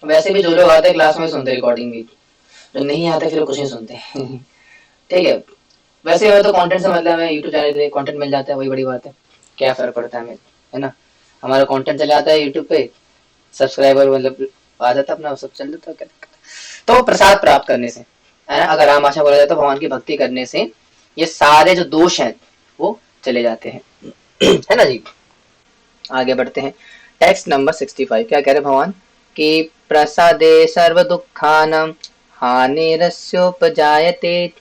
वैसे भी जो लोग आते हैं क्लास में सुनते रिकॉर्डिंग भी, जो नहीं आते फिर कुछ नहीं सुनते। ठीक है। वैसे हो तो कंटेंट से मतलब है, यूट्यूब चैनल पे कंटेंट मिल जाता है, वही बड़ी बात है। क्या फर्क पड़ता है हमें, है ना। हमारा कंटेंट चले आता है यूट्यूब पे, सब्सक्राइबर मतलब आ जाता है अपना, सब चल जाता है, क्या दिक्कत है। तो प्रसाद प्राप्त करने से, है ना, अगर राम आशा बोला जाए तो भगवान की भक्ति करने से ये सारे जो दोष हैं वो चले जाते हैं। है ना जी। आगे बढ़ते हैं। टेक्स्ट नंबर 65 क्या कह रहे भगवान कि प्रसादे सर्व दुखानां हानिरस्योपजायते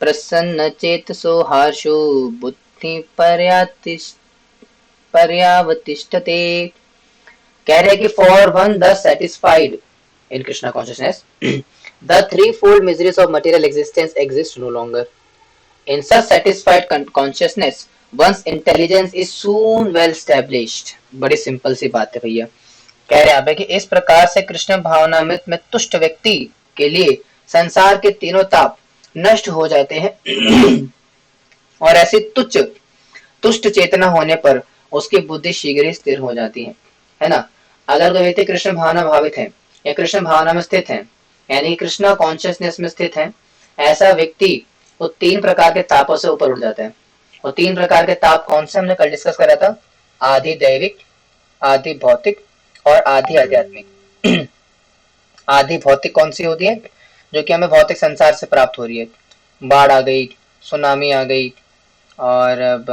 प्रसन्न चेतसो हर्षो बुद्धि पर्यावतिष्ठते। कह रहे हैं कि for one the satisfied in Krishna consciousness the three fold miseries of material existence exist no longer. In such satisfied consciousness, one's intelligence is soon well established। बड़ी सिंपल सी बात है भैया। कह रहे हैं कि इस प्रकार से कृष्ण भावनामृत में तुष्ट व्यक्ति के लिए संसार के तीनों ताप नष्ट हो जाते हैं। और ऐसी तुष्ट चेतना होने पर उसकी बुद्धि शीघ्र ही स्थिर हो जाती है ना। अगर कोई व्यक्ति कृष्ण भावना भावित है या कृष्ण भावना में स्थित है, यानी कृष्णा कॉन्शियसनेस में स्थित है, ऐसा व्यक्ति वो तीन प्रकार के तापों से ऊपर उठ जाता है। और तीन प्रकार के ताप कौन से हमने कल डिस्कस करा था, आधि दैविक, आधि भौतिक और आधि आध्यात्मिक। आधि भौतिक कौन सी होती है, जो कि हमें भौतिक संसार से प्राप्त हो रही है। बाढ़ आ गई, सुनामी आ गई, और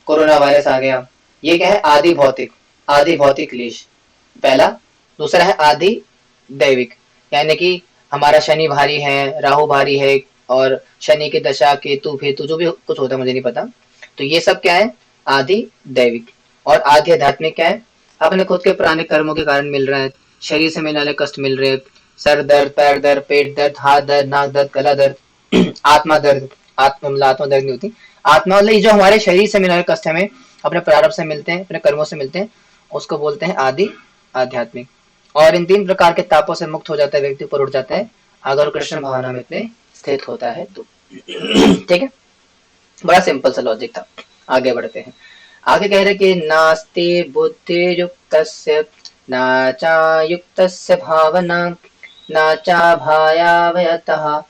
कोरोना वायरस आ गया, ये क्या है, आदि भौतिक। आदि भौतिक क्लेश पहला। दूसरा है आदि दैविक, यानी कि हमारा शनि भारी है, राहु भारी है, और शनि की दशा, केतु भेतु जो भी कुछ होता है मुझे नहीं पता, तो ये सब क्या है, आदि दैविक। और आदि आध्यात्मिक क्या है, अपने खुद के पुराने कर्मों के कारण मिल रहा है, शरीर से मिलने वाले कष्ट मिल रहे हैं, सर दर्द, पैर दर्द, पेट दर्द, हाथ दर्द, नाक दर्द, गला दर्द, आत्मा दर्द। आत्मा दर्द नहीं होती, आत्मा मतलब जो हमारे शरीर से मिलने वाले कष्ट हमें अपने प्रारब्ध से मिलते हैं, अपने कर्मों से मिलते हैं, उसको बोलते हैं आदि आध्यात्मिक। और इन तीन प्रकार के तापों से मुक्त हो जाता है व्यक्ति, ऊपर उठ जाता है अगर कृष्ण भावना में इतने स्थित होता है तो। ठीक है, बड़ा सिंपल सा लॉजिक था। आगे बढ़ते हैं। आगे कह रहे कि नास्ति बुद्धि युक्तस्य नाचा युक्तस्य भावना नाचा भायावयतः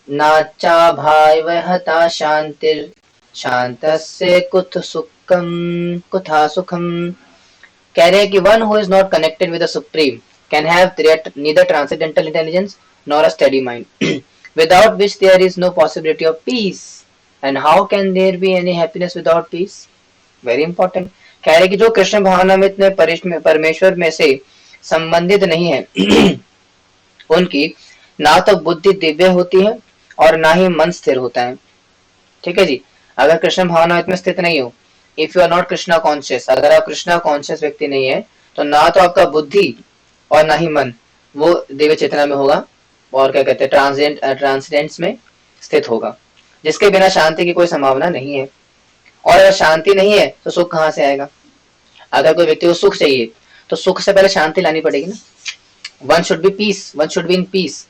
नाचा भावहता शांतिर शांतस्य कुथ सुखम कुथा सुखम। कह रहे हैं कि one who is not connected with the supreme can have neither transcendental intelligence nor a steady mind without which there is no possibility of peace। and how can there be any happiness without peace? Very important। कह रहे हैं कि जो कृष्ण भावना में इतने परमेश्वर में से संबंधित नहीं है उनकी ना तो बुद्धि दिव्य होती है और ना ही मन स्थिर होता है। ठीक है जी। अगर कृष्ण भावना में स्थित नहीं हो, if you are not Krishna conscious, अगर आप कृष्णा कॉन्शियस व्यक्ति नहीं है, तो ना तो आपका बुद्धि और ना ही मन वो दिव्य चेतना में होगा, और क्या कहते हैं ट्रांसेंडेंस में स्थित होगा, जिसके बिना शांति की कोई संभावना नहीं है। और अगर शांति नहीं है तो सुख कहाँ से आएगा। अगर कोई व्यक्ति को सुख चाहिए तो सुख से पहले शांति लानी पड़ेगी ना। One should be peace, one should be in peace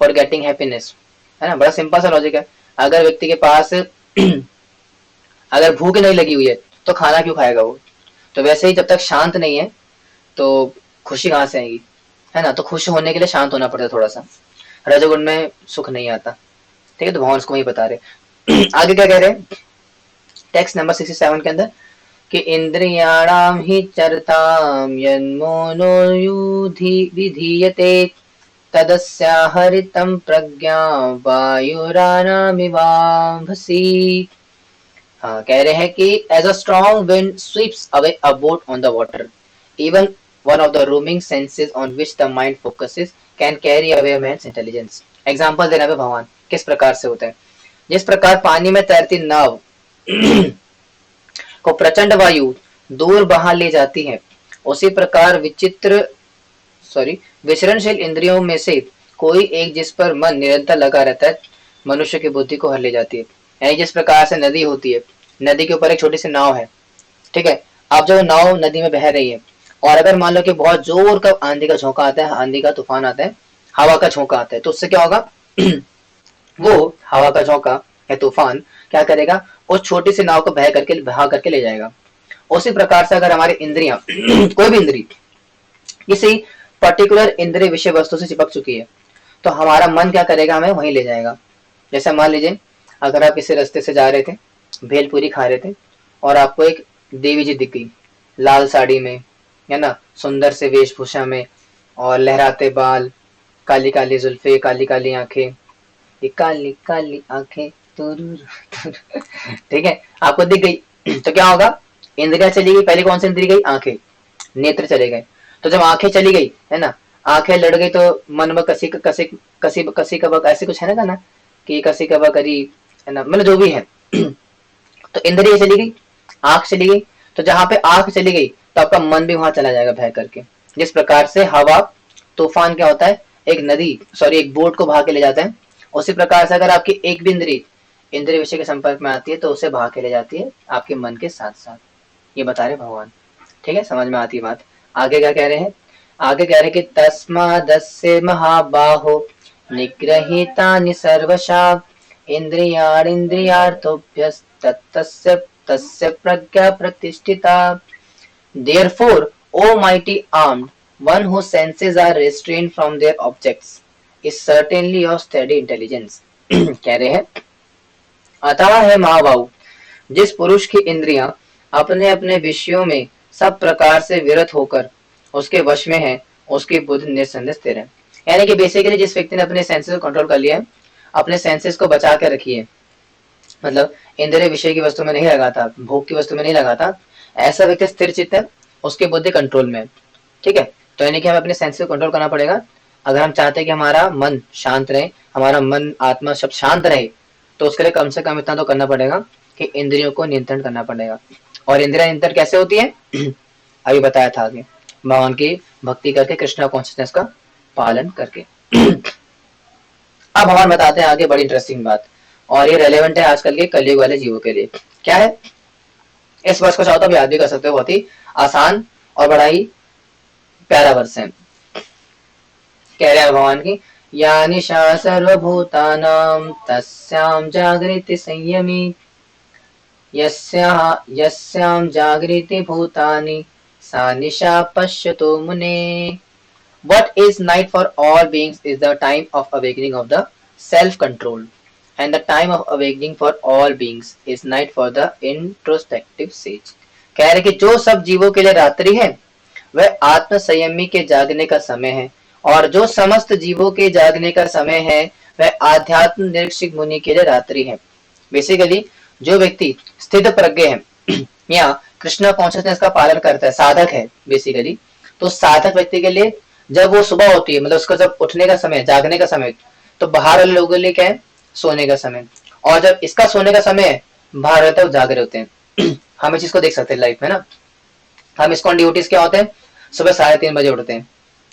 for getting happiness, है ना। बड़ा सिंपल सा लॉजिक है। अगर व्यक्ति के पास अगर भूख नहीं लगी हुई है तो खाना क्यों खाएगा वो। तो वैसे ही जब तक शांत नहीं है तो खुशी कहाँ से आएगी, है ना। तो खुश होने के लिए शांत होना पड़ता है थोड़ा सा, रजोगुण में सुख नहीं आता। ठीक है, तो भगवान उसको वही बता रहे। आगे क्या कह रहे हैं टेक्स्ट नंबर 67 के अंदर कि इंद्रियाणाम ही चरताम यन्मोनो युधि विधीयते तदस्या हरितम प्रज्ञा वायुरानामिवांभसी। हाँ, कह रहे हैं कि as a strong wind sweeps away a boat on the water, even one of the roaming senses on which the mind focuses can carry away a man's intelligence। Example देना पे भगवान किस प्रकार से होता है। जिस प्रकार पानी में तैरती नाव को प्रचंड वायु दूर बहा ले जाती है, उसी प्रकार विचरणशील इंद्रियों में से कोई एक जिस पर मन निरंतर लगा रहता है मनुष्य की बुद्धि को हर ले जाती है। यानी जिस प्रकार से नदी होती है, नदी के ऊपर एक छोटी सी नाव है, ठीक है। अब जब नाव नदी में बह रही है और अगर मान लो कि बहुत जोर का आंधी का झोंका आता है, आंधी का तूफान आता है, हवा का झोंका आता है, तो उससे क्या होगा वो हवा का झोंका या तूफान क्या करेगा, उस छोटी सी नाव को बहा करके ले जाएगा। उसी प्रकार से अगर हमारी इंद्रियां कोई भी इंद्री किसी पर्टिकुलर इंद्रिय विषय वस्तु से चिपक चुकी है, तो हमारा मन क्या करेगा, हमें वहीं ले जाएगा। जैसे मान लीजिए अगर आप किसी रास्ते से जा रहे थे, भेलपूरी खा रहे थे, और आपको एक देवी जी दिख गई लाल साड़ी में, है ना, सुंदर से वेशभूषा में, और लहराते बाल, काली काली जुल्फे, काली काली आंखें, ये काली काली आंखें ठीक है, आपको दिख गई तो क्या होगा, इंद्रिया चली गई, पहले कौन सी इंद्रिया गई, आंखें, नेत्र चले गए। तो जब आंखें चली गई, है ना, आंखें लड़ गई, तो मन में कसी कसी कसी कसी कबक ऐसे कुछ है ना गाना, कि कसी कबक करी, है ना, मतलब जो भी है तो इंद्रिय चली गई, आंख चली गई, तो जहां पे आंख चली गई तो आपका मन भी वहां चला जाएगा बह करके। जिस प्रकार से हवा, तूफान क्या होता है, एक नदी, सॉरी एक बोट को भाग के ले जाता है, उसी प्रकार से अगर आपकी एक भी इंद्रिय विषय के संपर्क में आती है तो उसे भाग के ले जाती है आपके मन के साथ साथ। ये बता रहे भगवान। ठीक है, समझ में आती है बात। आगे क्या कह रहे हैं, आगे कह रहे हैं कि तस्मादस्य महाबाहो निग्रहीतानि सर्वशा इंद्रियार्थोभ्यस्तस्य तस्य प्रज्ञा प्रतिष्ठिता। Therefore, O mighty armed, one whose senses are restrained from their objects is certainly of steady intelligence. कह रहे हैं अतः है महाबाहु, जिस पुरुष की इंद्रियां अपने अपने विषयों में सब प्रकार से विरत होकर उसके वश में है, उसकी बुद्धि निसंदेह स्थिर है। यानी कि बेसिकली जिस व्यक्ति ने अपने सेंसेस को कंट्रोल कर लिया है, अपने सेंसेस को बचा कर रखी है, मतलब इंद्रिय विषय की वस्तु में नहीं लगाता, भोग की वस्तु में नहीं लगाता, ऐसा व्यक्ति स्थिर चित्त है, उसकी बुद्धि कंट्रोल में है। ठीक है, तो यानी कि हमें अपने सेंसेस को कंट्रोल करना पड़ेगा। अगर हम चाहते हैं कि हमारा मन शांत रहे, हमारा मन आत्मा सब शांत रहे, तो उसके लिए कम से कम इतना तो करना पड़ेगा कि इंद्रियों को नियंत्रण करना पड़ेगा। और इंद्रिया नियंत्रण कैसे होती है अभी बताया था आगे, भगवान की भक्ति करके, कृष्णा कॉन्शियसनेस का पालन करके। अब भगवान बताते हैं आगे बड़ी इंटरेस्टिंग बात, और ये रेलेवेंट है आजकल के कलयुग वाले जीवों के लिए। क्या है, इस वर्ष को चाहो तो आप याद भी कर सकते हो, बहुत ही आसान और बड़ा ही प्यारा वर्ष है। कह रहे हैं भगवान की, या निशा सर्वभूतानां तस्यां जागृति संयमी यस्यां जागृति भूतानि सा निशा पश्यतो मुने। What is night for all beings is the time of awakening of the self-control, and the time of awakening for all beings is night for the introspective sage. कह रहे कि जो सब जीवों के लिए रात्रि है वह आत्म संयमी के जागने का समय है, और जो समस्त जीवों के जागने का समय है वह आध्यात्म निरीक्षक मुनि के लिए रात्रि है। बेसिकली जो व्यक्ति स्थित प्रज्ञ है या कृष्णा कॉन्शियसनेस का पालन करता है, साधक है बेसिकली, तो साधक व्यक्ति के लिए जब वो सुबह होती है, मतलब उसका जब उठने का समय, जागने का समय, तो बाहर वाले लोगों के लिए क्या है, सोने का समय। और जब इसका सोने का समय है, बाहर रहते हैं, जाग रहे होते हैं। हम इस चीज को देख सकते हैं लाइफ में ना, हम इसको ड्यूटीज क्या होते हैं, सुबह 3:30 बजे उठते हैं,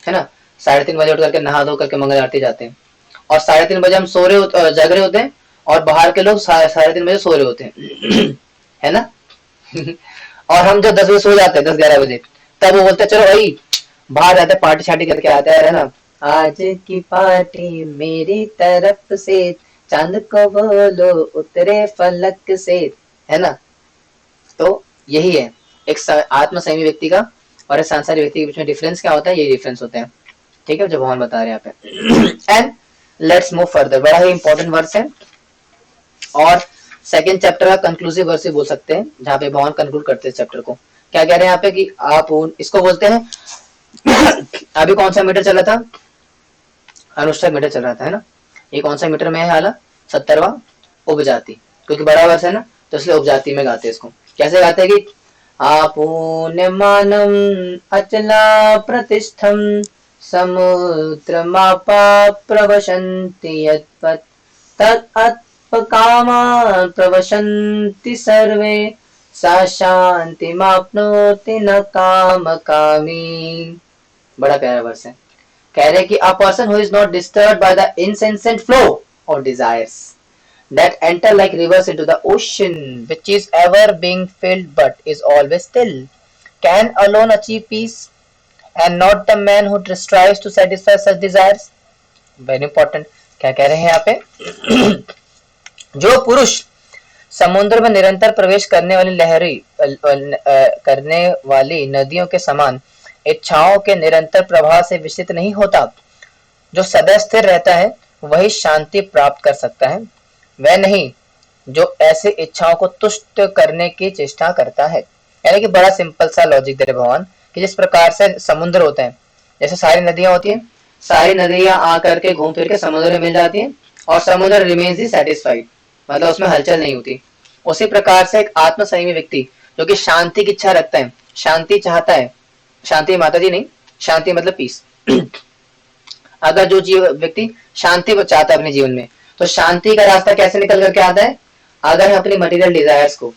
है ना, 3:30 बजे उठ करके नहा धो करके मंगल आरती जाते हैं, और 3:30 बजे हम जाग रहे होते हैं, और बाहर के लोग 3:30 बजे सो रहे होते हैं है ना। और हम जब 10 बजे सो जाते हैं, 10-11 बजे, तब वो बोलते हैं चलो भाई बाहर जाते पार्टी शार्टी करके आते हैं, है ना, आज की पार्टी मेरी तरफ से, चांद को बोलो उतरे फलक से, है ना। तो यही है एक आत्म संयमी व्यक्ति का और एक सांसारिक व्यक्ति के बीच में डिफरेंस क्या होता है, यही डिफरेंस होते हैं। ठीक है, जो भगवान बता रहे हैं यहाँ पे। एंड लेट्स मूव फर्दर, बड़ा ही इंपॉर्टेंट वर्स है, और सेकेंड चैप्टर का कंक्लूसिव वर्स बोल सकते हैं, जहाँ पे भगवान कंक्लूड करते हैं चैप्टर को। क्या कह रहे हैं यहाँ पे कि आप इसको बोलते हैं अभी कौन सा मीटर चला था, अनुष्ठक मीटर चल रहा था, है ना। ये कौन सा मीटर में है हाला, 70वां उपजाति, क्योंकि बड़ा वर्ष है ना, तो इसलिए उपजाति में गाते हैं इसको। कैसे गाते हैं कि आपूर्णमानम अचला प्रतिष्ठम समुद्रमापा प्रवशन्ति यत्पत् तत्कामान् प्रवशन्ति सर्वे सा शांतिमाप्नोति न कामकामी। बड़ा प्यारा वर्स है। कह रहे कि a person who is not disturbed by the incessant flow of desires that enter like rivers into the ocean, which is ever being filled but is always still, can alone achieve peace, and not the man who strives to satisfy such desires. Very important. क्या कह रहे हैं यहाँ पे जो पुरुष समुद्र में निरंतर प्रवेश करने वाली लहरी करने वाली नदियों के समान इच्छाओं के निरंतर प्रवाह से विचलित नहीं होता। जो सदा स्थिर रहता है वही शांति प्राप्त कर सकता है, वह नहीं जो ऐसे इच्छाओं को तुष्ट करने की चेष्टा करता है। यानी कि बड़ा सिंपल सा लॉजिक दे रहे भगवान कि जिस प्रकार से समुद्र होते हैं, जैसे सारी नदियां होती हैं, सारी नदियां आकर के घूम फिर के समुद्र में मिल जाती हैं और समुद्र रिमेन्स ही सेटिस्फाइड, मतलब उसमें हलचल नहीं होती। उसी प्रकार से एक आत्म संयमी व्यक्ति जो कि शांति की इच्छा रखता है, शांति चाहता है, शांति माता जी नहीं, शांति मतलब पीस अगर जो जीव व्यक्ति शांति चाहता है अपने जीवन में, तो शांति का रास्ता कैसे निकल करके आता है? अगर हम अपनी मटेरियल डिजायर्स को,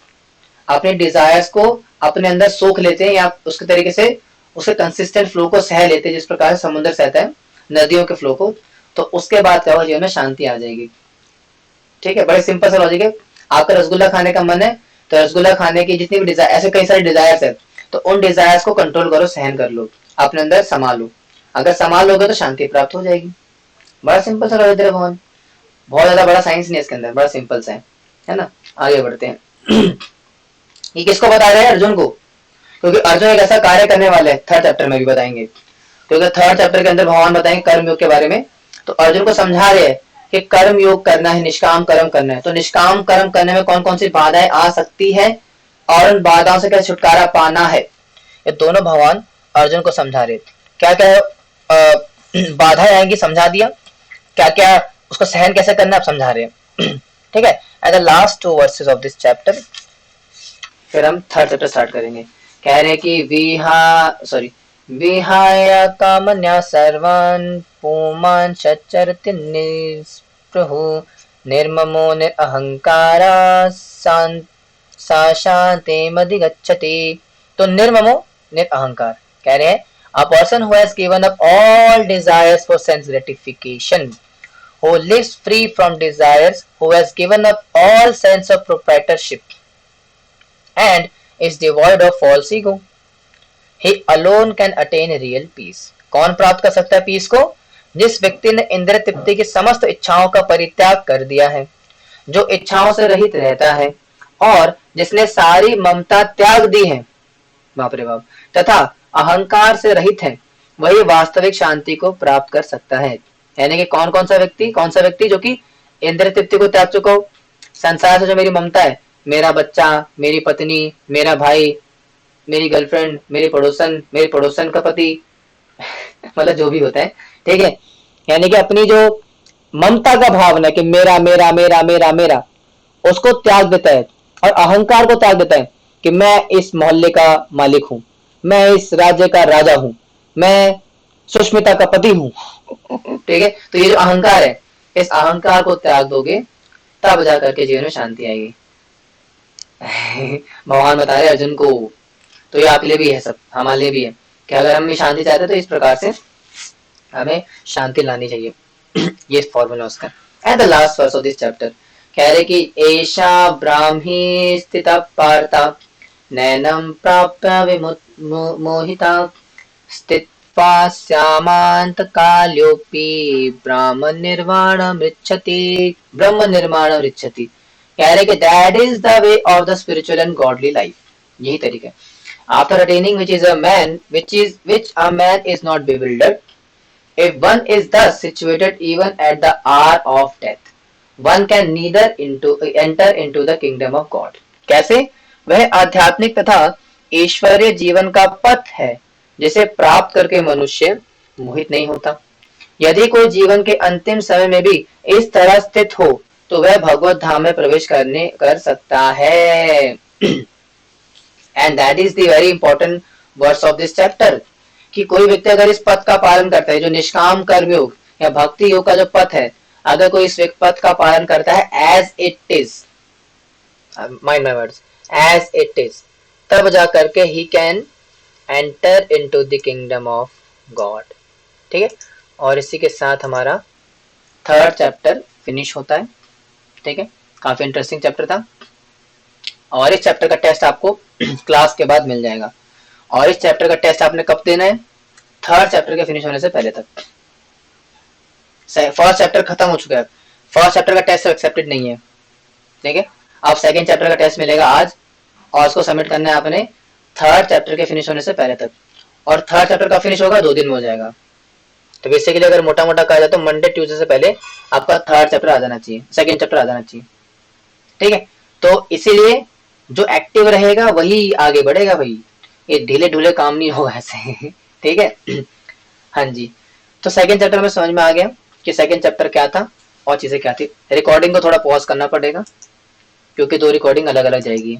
अपने डिजायर्स को अपने अंदर सोख लेते हैं या उसके तरीके से उसके कंसिस्टेंट फ्लो को सह लेते हैं, जिस प्रकार से समुद्र सहता है नदियों के फ्लो को, तो उसके बाद क्या होगा, जीवन में शांति आ जाएगी। ठीक है, बड़े सिंपल सा लॉजिक है। आपका रसगुल्ला खाने का मन है तो रसगुल्ला खाने की जितनी भी डिजायर, ऐसे कई सारे डिजायर्स है, तो उन डिजायर्स को कंट्रोल करो, सहन कर लो, अपने अंदर संभालो। अगर संभाल लोगे तो शांति प्राप्त हो जाएगी। बड़ा सिंपल सा लॉजिक है भगवान, बहुत ज्यादा बड़ा साइंस नहीं इसके अंदर, बड़ा सिंपल सा है ना। आगे बढ़ते हैं। ये किसको बता रहे हैं? अर्जुन को, क्योंकि अर्जुन एक ऐसा कार्य करने वाले हैं, थर्ड चैप्टर में भी बताएंगे, क्योंकि थर्ड चैप्टर के अंदर भगवान बताएंगे कर्म योग के बारे में। तो अर्जुन को समझा रहे हैं कि कर्म योग करना है, निष्काम कर्म करना है। तो निष्काम कर्म करने में कौन कौन सी बाधाएं आ सकती है और उन बाधाओं से कैसे छुटकारा पाना है, ये दोनों भगवान अर्जुन को समझा रहे। क्या क्या बाधाएं आएंगी समझा दिया, क्या क्या उसको सहन कैसे करना आप समझा रहे हैं। ठीक है, at the last 2 versus of this chapter फिर हम थर्ड चैप्टर स्टार्ट करेंगे। कह रहे हैं कि विहाय कामन्या सर्वान् पुमान् सच्चरति निस्पृहु निर्ममो निरहंकारा सा शांतिमधिगच्छति। तो निर्ममो निरअहंकार कह रहे हैं a person who has given up all desires for sense gratification, who lives free from desires, who has given up all sense of proprietorship and is devoid of false ego, he alone can attain real peace. कौन प्राप्त कर सकता है piece को? जिस व्यक्ति ने इंद्रिय तृप्ति की समस्त इच्छाओं का परित्याग कर दिया है, जो इच्छाओं से रहित रहता है और जिसने सारी ममता त्याग दी है, बाप रे बाप, तथा अहंकार से रहित है, वही वास्तविक शांति को प्राप्त कर सकता है। यानी कि कौन कौन सा व्यक्ति जो कि इंद्रिय तृप्ति को त्याग चुका हो, संसार से जो मेरी ममता है, मेरा बच्चा, मेरी पत्नी, मेरा भाई, मेरी गर्लफ्रेंड, मेरे पड़ोसन का पति, मतलब जो भी होता है, ठीक है। यानी कि अपनी जो ममता का भावना कि मेरा मेरा मेरा मेरा मेरा, उसको त्याग देता है और अहंकार को त्याग देता है कि मैं इस मोहल्ले का मालिक हूं, मैं इस राज्य का राजा हूं, मैं सुष्मिता का पति हूं। ठीक है, तो ये जो अहंकार है, इस अहंकार को त्याग दोगे तब जाकर के जीवन में शांति आएगी। भगवान बता रहे अर्जुन को, तो ये आपके लिए भी है, सब हमारे लिए भी है कि अगर हम शांति चाहते हैं तो इस प्रकार से हमें शांति लानी चाहिए। ये फॉर्मूला उसका। And the last verse of this chapter कह रहे कि एषा ब्राह्मी स्थिता पार्था नैनम प्राप्य विमोहिता स्थित्वा स्यामांत काल्योपि ब्रह्म निर्वाणम ऋच्छति। कह रहे कि that is the way of the spiritual and godly life. यही तरीका है। After attaining which a man is not bewildered, if one is thus situated even at the hour of death, one can neither enter into the kingdom of God. कैसे? वह आध्यात्मिक तथा ईश्वरीय जीवन का पथ है जिसे प्राप्त करके मनुष्य मोहित नहीं होता। यदि कोई जीवन के अंतिम समय में भी इस तरह स्थित हो तो वह भगवत धाम में प्रवेश कर सकता है। And that is the very important verse of this chapter कि कोई व्यक्ति अगर इस पथ का पालन करता है, जो निष्काम कर्म योग या भक्ति योग का जो पथ है, अगर कोई इस पथ का पालन करता है as it is, mind my words, as it is, तब जा करके he can enter into the kingdom of God। ठीक है, और इसी के साथ हमारा थर्ड चैप्टर फिनिश होता है। ठीक है, काफी इंटरेस्टिंग चैप्टर था और इस चैप्टर का टेस्ट आपको क्लास के बाद मिल जाएगा। और इस चैप्टर का टेस्ट आपने कब देना है? थर्ड चैप्टर के फिनिश होने से पहले तक। फर्स्ट चैप्टर खत्म हो चुका है, फर्स्ट चैप्टर का टेस्ट एक्सेप्टेड नहीं है। ठीक है, अब सेकंड चैप्टर का टेस्ट मिलेगा आज और उसको सबमिट करना है आपने थर्ड चैप्टर के फिनिश होने से पहले तक। और थर्ड चैप्टर का फिनिश होगा 2 दिन में हो जाएगा। तो बेसिकली अगर मोटा मोटा कहा जाए तो मंडे ट्यूसडे से पहले आपका थर्ड चैप्टर आ जाना चाहिए, सेकंड चैप्टर आ जाना चाहिए। ठीक है, तो इसीलिए जो एक्टिव रहेगा वही आगे बढ़ेगा भाई, ये ढीले ढूले काम नहीं होगा ऐसे। ठीक है। हाँ जी, तो सेकंड चैप्टर में समझ में आ गया कि सेकंड चैप्टर क्या था और चीजें क्या थी। रिकॉर्डिंग को थोड़ा पॉज करना पड़ेगा क्योंकि 2 रिकॉर्डिंग अलग अलग जाएगी।